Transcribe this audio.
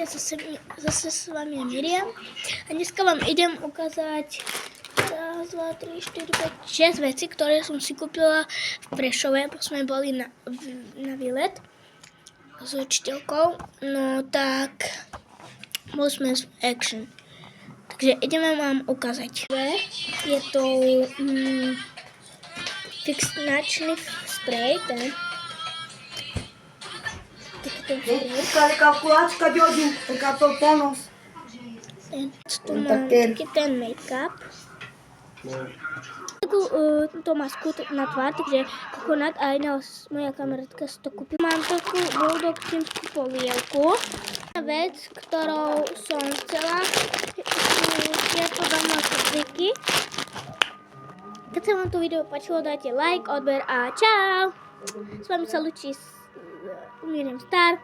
ahojte, zase s vami je Miriam a dneska vám idem ukázať 1, 2, 3, 4, 5, 6 veci, ktoré som si kúpila v Prešove, bo sme boli na výlet s učiteľkou, no tak boli sme z Action. Takže ideme vám ukázať. Je to fixačný sprej, ten. Buscare calculačka, Ďoďu, taká to ponos. Tu mám taký ten make-up. Takú to masku na tvár, takže kokonát a jedna moja kamarátka si to kúpila. Mám takú bulldog tímskú polievku. Vec, ktorou som chcela, je to domáce triky. Keď sa vám to video páčilo, dajte like, odber a čau! S vami sa ľúči Miriam Star.